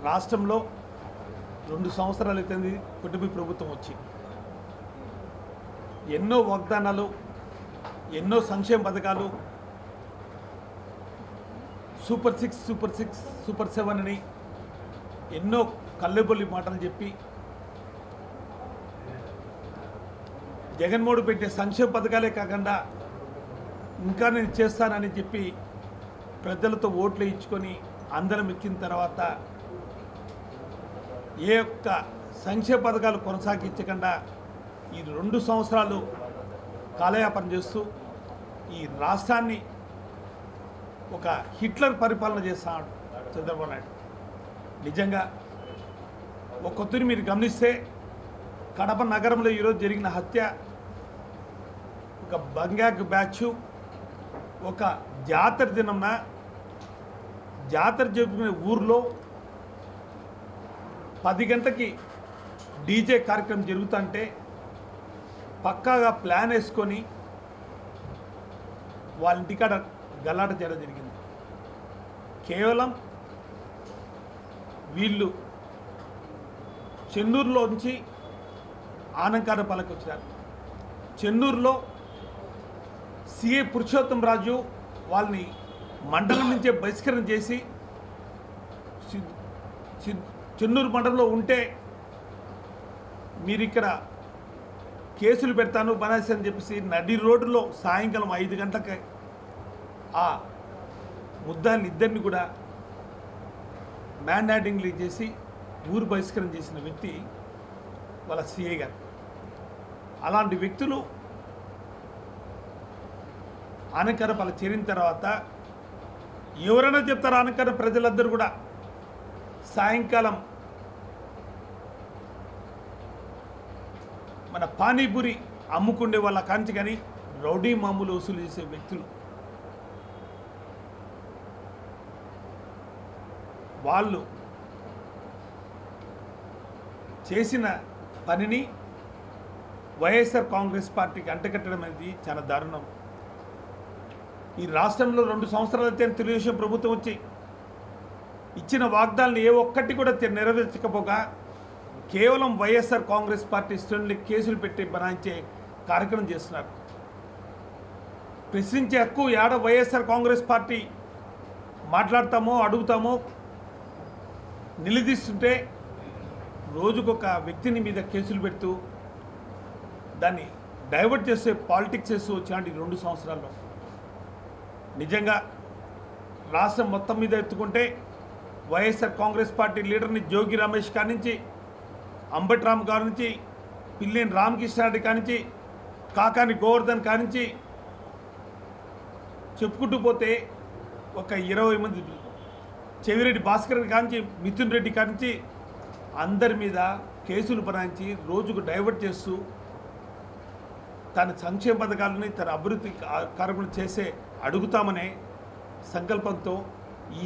రాష్ట్రంలో 2 సంవత్సరాలు అయిపోయింది కుటుంబ ప్రభుత్వం వచ్చి. ఎన్నో వాగ్దానాలు, ఎన్నో సంక్షేమ పథకాలు, సూపర్ 6, సూపర్ 6, సూపర్ 7 అని ఎన్నో కల్లెబొల్లి మాటలు చెప్పి జగన్మోహన్ పెట్టే సంక్షేమ పథకాలే కాకుండా ఇంకా నేను చేస్తానని చెప్పి ప్రజలతో ఓట్లు ఇచ్చుకొని అందరం ఎక్కిన తర్వాత ఏ ఒక్క సంక్షేమ పథకాలు కొనసాగించకుండా ఈ 2 సంవత్సరాలు కాలయాపన చేస్తూ ఈ రాష్ట్రాన్ని ఒక హిట్లర్ పరిపాలన చేస్తున్నాడు చంద్రబాబు నాయుడు. నిజంగా ఒక కొత్తని మీరు గమనిస్తే కడప నగరంలో ఈరోజు జరిగిన హత్య ఒక బంగాక్ బ్యాచ్ ఒక జాతర దినంన జాతర జరుపుకునే ఊర్లో 10 గంటకి డీజే కార్యక్రమం జరుగుతుంటే పక్కాగా ప్లాన్ వేసుకొని వాళ్ళ ఇంటికాడ గలాట చేయడం జరిగింది. కేవలం వీళ్ళు చెన్నూరులోంచి ఆనంకారపాలకు వచ్చినారు. చెన్నూరులో సిఏ పురుషోత్తం రాజు వాళ్ళని మండలం నుంచే బహిష్కరణ చేసి చెన్నూరు మండలంలో ఉంటే మీరు ఇక్కడ కేసులు పెడతాను బనాసి అని చెప్పేసి నడి రోడ్డులో సాయంకాలం 5 గంటలకి ఆ ముద్దాన్ని ఇద్దరిని కూడా మ్యాన్ హ్యాండింగ్లు చేసి ఊరు బహిష్కరణ చేసిన వ్యక్తి వాళ్ళ సిఐ గారు. అలాంటి వ్యక్తులు ఆనంకరపాల చేరిన తర్వాత ఎవరైనా చెప్తారు, ఆనంకర ప్రజలందరూ కూడా సాయంకాలం మన పానీపూరి అమ్ముకుండే వాళ్ళ కాంచి కానీ రౌడీ మామూలు వసూలు చేసే వ్యక్తులు. వాళ్ళు చేసిన పనిని వైఎస్ఆర్ కాంగ్రెస్ పార్టీకి అంటకట్టడం అనేది చాలా దారుణం. ఈ రాష్ట్రంలో 2 సంవత్సరాలు అయితే తెలుగుదేశం ప్రభుత్వం వచ్చి ఇచ్చిన వాగ్దానాలు ఏ ఒక్కటి కూడా నెరవేర్చకపోగా కేవలం వైఎస్ఆర్ కాంగ్రెస్ పార్టీ శ్రేణులకి కేసులు పెట్టి బనాయించే కార్యక్రమం చేస్తున్నారు. ప్రశ్నించే హక్కు ఏడ వైఎస్ఆర్ కాంగ్రెస్ పార్టీ మాట్లాడతామో అడుగుతామో నిలదీస్తుంటే రోజుకొక వ్యక్తిని మీద కేసులు పెడుతూ దాన్ని డైవర్ట్ చేసే పాలిటిక్స్ చేస్తూ వచ్చాడు ఈ 2 సంవత్సరాల్లో. నిజంగా రాష్ట్రం మొత్తం మీద ఎత్తుకుంటే వైఎస్ఆర్ కాంగ్రెస్ పార్టీ లీడర్ని జోగి రమేష్ కానించి, అంబటి రామ్ గారి నుంచి, పిల్లేని రామకృష్ణారెడ్డి కానించి, కాకాని గోవర్ధన్ కానించి చెప్పుకుంటూ పోతే ఒక 20 మంది, చెవిరెడ్డి భాస్కర్ కానించి, మిథున్ రెడ్డి కానించి అందరి మీద కేసులు బనాయించి రోజుకు డైవర్ట్ చేస్తూ తన సంక్షేమ పథకాలని తన అభివృద్ధి కార్యక్రమాలు చేసే అడుగుతామనే సంకల్పంతో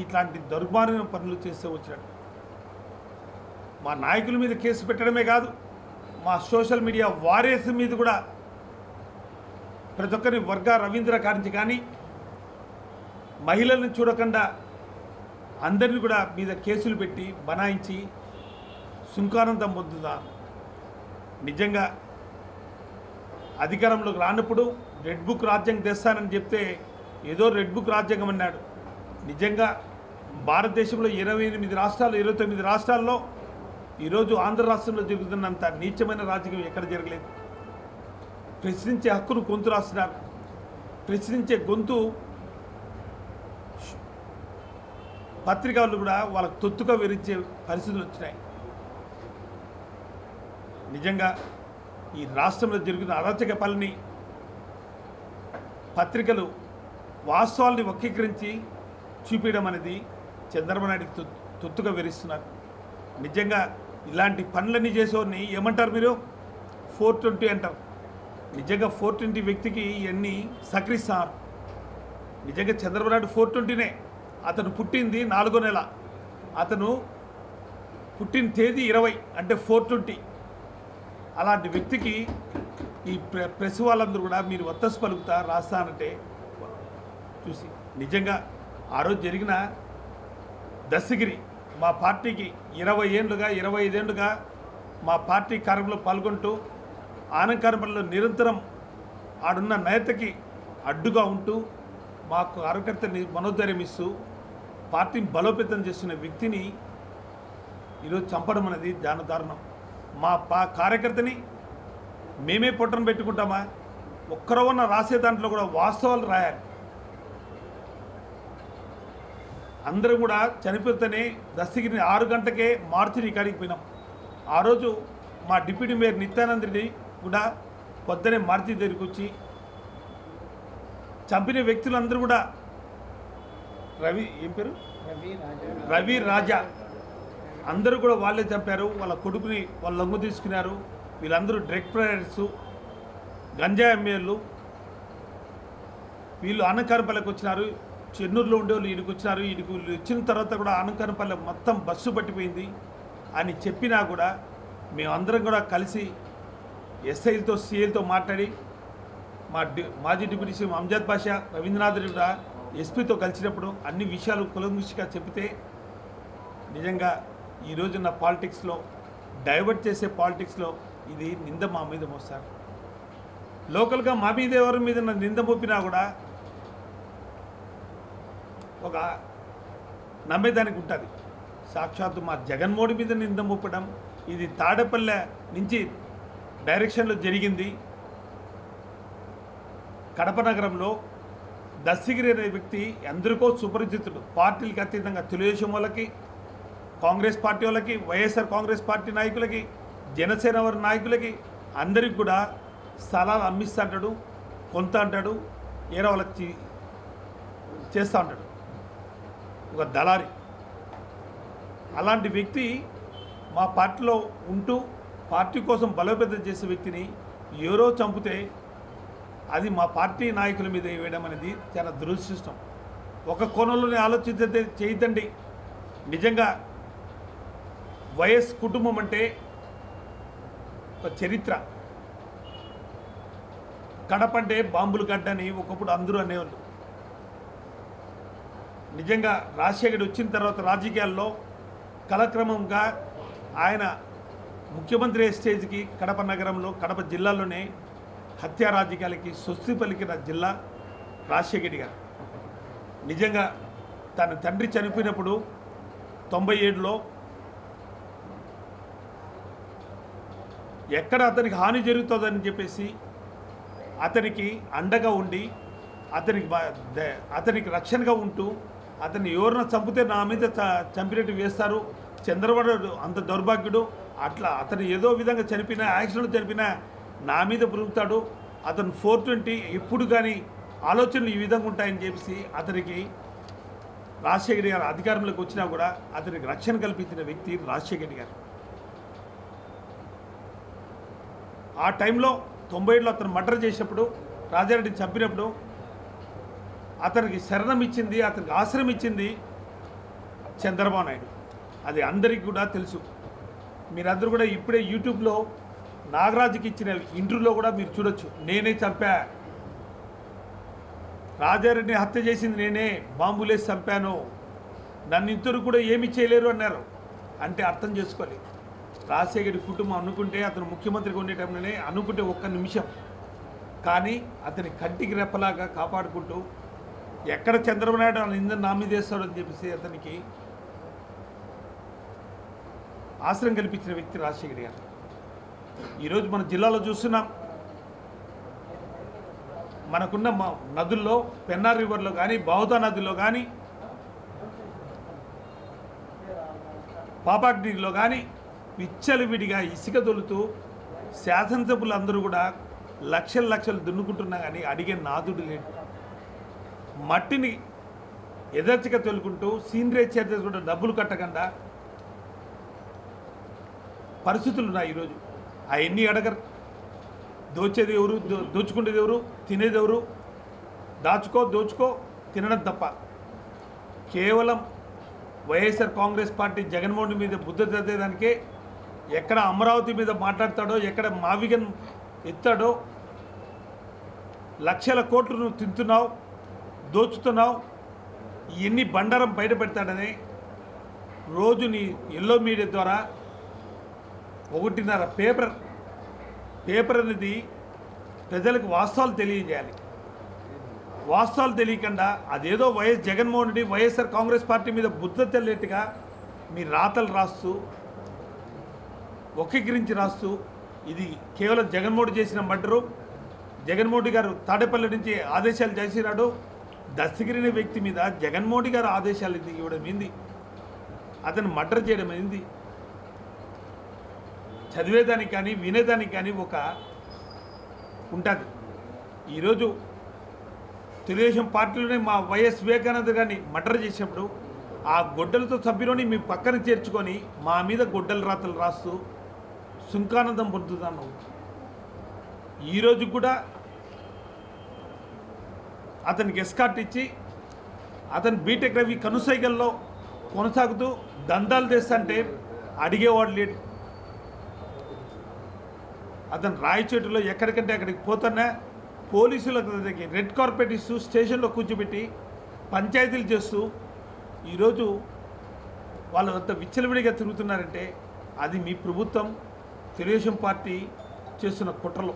ఇట్లాంటి దుర్మార్గమైన పనులు చేస్తూ వచ్చాడు. మా నాయకుల మీద కేసు పెట్టడమే కాదు, మా సోషల్ మీడియా వారియర్స్ మీద కూడా ప్రతి ఒక్కరిని వర్గా రవీంద్ర కారించి కానీ మహిళలను చూడకుండా అందరిని కూడా మీద కేసులు పెట్టి బనాయించి సుంకానందం పొందుదా. నిజంగా అధికారంలోకి రానప్పుడు రెడ్ బుక్ రాజ్యాంగం తెస్తానని చెప్తే ఏదో రెడ్ బుక్ రాజ్యాంగం అన్నాడు. నిజంగా భారతదేశంలో 28 రాష్ట్రాలు, 29 రాష్ట్రాల్లో ఈరోజు ఆంధ్ర రాష్ట్రంలో జరుగుతున్నంత నీచమైన రాజకీయం ఎక్కడ జరగలేదు. ప్రశ్నించే హక్కును గొంతు రాస్తున్నారు. ప్రశ్నించే గొంతు పత్రికలు కూడా వాళ్ళకు తొత్తుగా వివరించే పరిస్థితులు వచ్చినాయి. నిజంగా ఈ రాష్ట్రంలో జరుగుతున్న అరాచక పాలనని పత్రికలు వాస్తవాల్ని వక్రీకరించి చూపించడం అనేది చంద్రబాబు నాయుడికి తొత్తుగా వివరిస్తున్నారు. నిజంగా ఇలాంటి పనులన్నీ చేసేవాడిని ఏమంటారు మీరు? 420 అంటారు. నిజంగా 420 వ్యక్తికి ఇవన్నీ సహకరిస్తున్నారు. నిజంగా చంద్రబాబు నాయుడు 420నే. అతను పుట్టింది 4వ నెల, అతను పుట్టిన తేదీ 20 అంటే 420. అలాంటి వ్యక్తికి ఈ ప్రెస్ వాళ్ళందరూ కూడా మీరు వత్తసు పలుకుతా రాస్తానంటే చూసి నిజంగా ఆ రోజు జరిగిన దస్తగిరి మా పార్టీకి 25 ఏళ్ళుగా మా పార్టీ కార్యక్రమంలో పాల్గొంటూ ఆనందకరంలో నిరంతరం ఆడున్న నేతకి అడ్డుగా ఉంటూ మాకు కార్యకర్తని మనోధైర్యం ఇస్తూ పార్టీని బలోపేతం చేస్తున్న వ్యక్తిని ఈరోజు చంపడం అనేది దారుణం. మా కార్యకర్తని మేమే పొట్టను పెట్టుకుంటామా? ఒక్కరవన్న రాసే దాంట్లో కూడా వాస్తవాలు రాయాలి. అందరం కూడా చనిపోతేనే దస్తగిరిని 6 గంటకే మార్చిని కాడికి పోయినాం. ఆ రోజు మా డిప్యూటీ మేయర్ నిత్యానంద రెడ్డి కూడా పొద్దునే మార్చి దగ్గరికి వచ్చి చంపిన వ్యక్తులందరూ కూడా రవి రాజా అందరూ కూడా వాళ్ళే చంపారు. వాళ్ళ కొడుకుని వాళ్ళు లొంగ తీసుకున్నారు. వీళ్ళందరూ డ్రగ్ ప్లేయర్స్, గంజా ఎమ్మెల్యేలు. వీళ్ళు ఆనందకరంపల్లికి వచ్చినారు. చెన్నూరులో ఉండేవాళ్ళు ఈడికి వచ్చినారు. ఈడికి వచ్చిన తర్వాత కూడా ఆనందకరంపల్లి మొత్తం బస్సు పట్టిపోయింది అని చెప్పినా కూడా మేమందరం కూడా కలిసి ఎస్ఐలతో సిఐలతో మాట్లాడి మాజీ డిప్యూటీ సీఎం అంజద్ బాషా, రవీంద్రనాథ్ రెడ్డి కూడా ఎస్పీతో కలిసినప్పుడు అన్ని విషయాలు కులంకుషిగా చెబితే నిజంగా ఈ రోజున్న పాలిటిక్స్లో డైవర్ట్ చేసే పాలిటిక్స్లో ఇది నింద మా మీద మోస్తారు. లోకల్గా మా మీద ఎవరి మీద నింద మోపినా కూడా ఒక నమ్మేదానికి ఉంటుంది. సాక్షాత్తు మా జగన్మోహన్ మీద నింద మోపడం ఇది తాడేపల్లె నుంచి డైరెక్షన్లో జరిగింది. కడప నగరంలో దస్తగిరి అనే వ్యక్తి ఎందరికో సుపరిచితుడు. పార్టీలకు అతీతంగా తెలుగుదేశం వాళ్ళకి, కాంగ్రెస్ పార్టీ వాళ్ళకి, వైఎస్ఆర్ కాంగ్రెస్ పార్టీ నాయకులకి, జనసేన వారి నాయకులకి అందరికి కూడా స్థలాలు అమ్మిస్తూ అంటాడు, కొంత అంటాడు, ఏదో వాళ్ళకి చేస్తూ ఉంటాడు. ఒక దళారి. అలాంటి వ్యక్తి మా పార్టీలో ఉంటూ పార్టీ కోసం బలోపేతం చేసే వ్యక్తిని ఎవరో చంపితే అది మా పార్టీ నాయకుల మీద వేయడం అనేది చాలా దురదృష్టం. ఒక కోణంలోనే ఆలోచించే చేయద్దండి. నిజంగా వైఎస్ కుటుంబం అంటే ఒక చరిత్ర. కడప అంటే బాంబులు గడ్డని ఒకప్పుడు అందరూ అనేవాళ్ళు. నిజంగా రాజశేఖర్ వచ్చిన తర్వాత రాజకీయాల్లో కాలక్రమంగా ఆయన ముఖ్యమంత్రి స్టేజ్కి కడప నగరంలో, కడప జిల్లాలోనే హత్యా రాజకీయాలకి స్వస్తి పలికిన జిల్లా రాజశేఖర్ గారు. నిజంగా తన తండ్రి చనిపోయినప్పుడు 97లో ఎక్కడ అతనికి హాని జరుగుతుందని చెప్పేసి అతనికి అండగా ఉండి అతనికి రక్షణగా ఉంటూ అతన్ని ఎవరిన చంపితే నా మీద చంపినట్టు వేస్తారు, చంద్రబాబు అంత దౌర్భాగ్యుడు, అట్లా అతను ఏదో విధంగా చనిపోయినా, యాక్సిడెంట్ చనిపోయినా నా మీద బ్రతుకుతాడు, అతను 420 ఎప్పుడు కానీ ఆలోచనలు ఈ విధంగా ఉంటాయని చెప్పేసి అతనికి రాజశేఖర్ గారు అధికారంలోకి వచ్చినా కూడా అతనికి రక్షణ కల్పించిన వ్యక్తి రాజశేఖర్ గారు. ఆ టైంలో 97లో అతను మర్డర్ చేసినప్పుడు, రాజారెడ్డిని చంపినప్పుడు అతనికి శరణం ఇచ్చింది, అతనికి ఆశ్రయం ఇచ్చింది చంద్రబాబు నాయుడు. అది అందరికీ కూడా తెలుసు. మీరందరూ కూడా ఇప్పుడే యూట్యూబ్లో నాగరాజుకి ఇచ్చిన ఇంటర్వ్యూలో కూడా మీరు చూడొచ్చు. నేనే చంపా, రాజారెడ్డిని హత్య చేసింది నేనే, బాంబులేసి చంపాను, నన్ను ఇంతరు కూడా ఏమి చేయలేరు అన్నారు. అంటే అర్థం చేసుకోవాలి. రాజశేఖర్ కుటుంబం అనుకుంటే అతను ముఖ్యమంత్రిగా ఉండేటప్పుడే అనుకుంటే ఒక్క నిమిషం, కానీ అతని కంటికి రెప్పలాగా కాపాడుకుంటూ ఎక్కడ చంద్రబాబు నాయుడు నిందని నా మీద వేస్తాడని చెప్పేసి అతనికి ఆశ్రయం కల్పించిన వ్యక్తి రాజశేఖర్ గారు. ఈరోజు మన జిల్లాలో చూస్తున్నాం, మనకున్న నదుల్లో పెన్నార్ రివర్లో కానీ, బహుదా నదిలో కానీ, పాపాగ్నిలో కానీ విచ్చలవిడిగా ఇసుక తొలుతూ శాసనసభ్యులు అందరూ కూడా లక్షలు దున్నుకుంటున్నా కానీ అడిగే నాదుడు లేడు. మట్టిని ఎదర్చిగా తొలుకుంటూ సీనరేజ్ చార్జెస్ కూడా డబ్బులు కట్టకుండా పరిస్థితులు ఉన్నాయి ఈరోజు. అవన్నీ అడగరు. దోచేది ఎవరు, దోచుకునేది ఎవరు, తినేది ఎవరు? దోచుకో తినడం తప్ప. కేవలం వైఎస్ఆర్ కాంగ్రెస్ పార్టీ జగన్మోహన్ మీద బుద్ధ చదివేదానికే ఎక్కడ అమరావతి మీద మాట్లాడతాడో, ఎక్కడ మావిగన్ ఎత్తాడో, లక్షల కోట్లు నువ్వు తింటున్నావు, దోచుతున్నావు, ఇవన్నీ బండారం బయట పెడతాడని రోజు నీ ఎల్లో మీడియా ద్వారా 1.5 పేపర్ అనేది ప్రజలకు వాస్తవాలు తెలియజేయాలి. వాస్తవాలు తెలియకుండా అదేదో జగన్మోహన్ రెడ్డి వైఎస్ఆర్ కాంగ్రెస్ పార్టీ మీద బుద్ధ తెల్లేట్టుగా మీ రాతలు రాస్తూ వక్రీకరించి రాస్తూ ఇది కేవలం జగన్మోహన్ చేసిన మర్డరు. జగన్మోహన్ గారు తాడేపల్లి నుంచి ఆదేశాలు చేసినాడు. దస్తగిరి వ్యక్తి మీద జగన్మోహన్ గారు ఆదేశాలు ఇవ్వడం ఏంది, అతను మర్డర్ చేయడం ఏంది? చదివేదానికి కానీ వినేదానికి కానీ ఒక ఉంటుంది. ఈరోజు తెలుగుదేశం పార్టీలోనే మా వైఎస్ వివేకానంద గారిని మర్డర్ చేసినప్పుడు ఆ గొడ్డలతో సభ్యులని మీ పక్కన చేర్చుకొని మా మీద గొడ్డల రాతలు రాస్తూ సుంకానందం పొందుతున్నాను. ఈరోజు కూడా అతనికి ఎస్కార్ట్ ఇచ్చి అతను బీటెక్ రవి కనుసైగల్లో కొనసాగుతూ దందాలు తెస్తంటే అడిగేవాడు లేడు. అతను రాయచోటులో ఎక్కడికంటే అక్కడికి పోతున్నా పోలీసులకు రెడ్ కార్పెట్ ఇస్తూ స్టేషన్లో కూర్చోబెట్టి పంచాయతీలు చేస్తూ ఈరోజు వాళ్ళు అంత విచ్చలవిడిగా తిరుగుతున్నారంటే అది మీ ప్రభుత్వం తెలుగుదేశం పార్టీ చేస్తున్న కుట్రలు.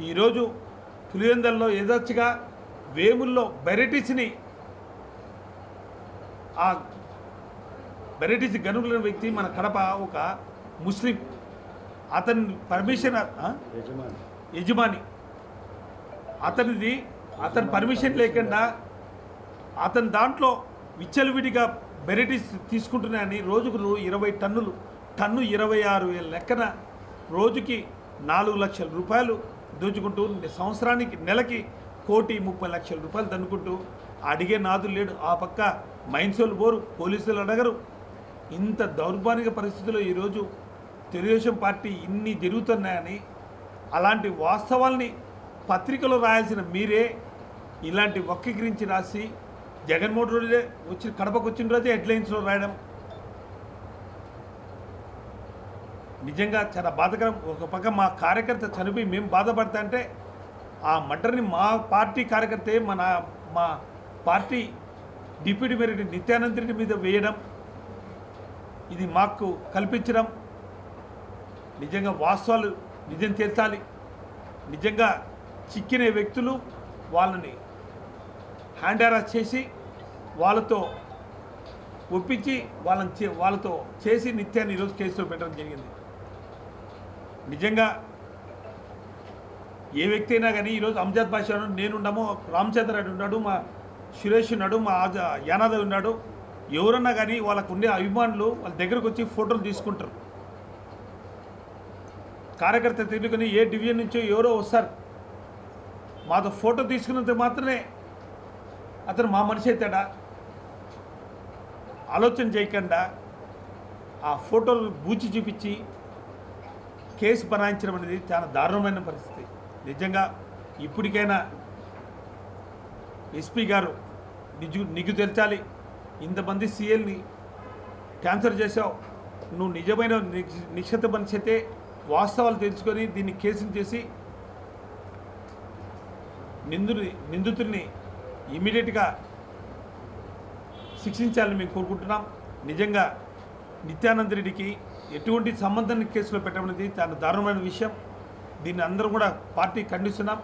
ఈరోజు పులివెందల్లో యథేచ్ఛగా వేముల్లో వెరైటీస్ని ఆ వెరైటీస్ గనుల వ్యక్తి మన కడప ఒక ముస్లిం, అతని పర్మిషన్ యజమాని అతని పర్మిషన్ లేకుండా అతని దాంట్లో విచ్చలవిడిగా వెరైటీస్ తీసుకుంటున్నాయని రోజుకు 20 టన్నులు, టన్ను 26,000 లెక్కన రోజుకి 4 లక్షల రూపాయలు దోచుకుంటూ సంవత్సరానికి నెలకి 1,30,00,000 రూపాయలు దన్నుకుంటూ అడిగే నాదులు లేడు. ఆ పక్క మైన్సోలు పోరు, పోలీసులు అడగరు. ఇంత దౌర్భాగ్య పరిస్థితుల్లో ఈరోజు తెలుగుదేశం పార్టీ ఇన్ని జరుగుతున్నాయని అలాంటి వాస్తవాల్ని పత్రికలో రాయాల్సిన మీరే ఇలాంటి వక్రీకరించి రాసి జగన్మోహన్ రెడ్డి వచ్చి కడపకు వచ్చిన రోజే హెడ్లైన్స్లో రాయడం నిజంగా చాలా బాధకరం. ఒక పక్క మా కార్యకర్త చనిపోయి మేము బాధపడతా అంటే ఆ మర్డర్ని మా పార్టీ కార్యకర్తే మా party deputy mayor Nityananda Reddy మీద వేయడం, ఇది మాకు కల్పించడం నిజంగా వాస్తవాలు నిజం తీర్చాలి. నిజంగా చిక్కిన వ్యక్తులు వాళ్ళని హ్యాండ్ అరెస్ట్ చేసి వాళ్ళతో ఒప్పించి వాళ్ళతో చేసి నిత్యాన్ని ఈరోజు కేసులో పెట్టడం జరిగింది. నిజంగా ఏ వ్యక్తి అయినా కానీ ఈరోజు అంజద్ బాషా నేనున్నాము, రామచంద్ర రెడ్డి ఉన్నాడు, మా సురేష్ ఉన్నాడు, మా యానాదవ్ ఉన్నాడు. ఎవరన్నా కానీ వాళ్ళకు ఉండే అభిమానులు వాళ్ళ దగ్గరకు వచ్చి ఫోటోలు తీసుకుంటారు. కార్యకర్త తిరుగుకొని ఏ డివిజన్ నుంచో ఎవరో వస్తారు, మాతో ఫోటో తీసుకున్నంత మాత్రమే అతను మా మనిషి అవుతాడా? ఆలోచన చేయకుండా ఆ ఫోటోలు బూచి చూపించి కేసు బనాయించడం అనేది చాలా దారుణమైన పరిస్థితి. నిజంగా ఇప్పటికైనా ఎస్పీ గారు నిగ్గు తెల్చాలి. ఇంతమంది సీఎల్ని క్యాన్సర్ చేసావు, నువ్వు నిజమైన నిశ్చిత మనిషి అయితే వాస్తవాలు తెలుసుకొని దీన్ని కేసులు చేసి నిందితుల్ని ఇమీడియట్గా శిక్షించాలని మేము కోరుకుంటున్నాం. నిజంగా నిత్యానంద రెడ్డికి ఎటువంటి సంబంధాన్ని కేసులో పెట్టడం అనేది చాలా దారుణమైన విషయం. దీన్ని అందరూ కూడా పార్టీ ఖండిస్తున్నాం.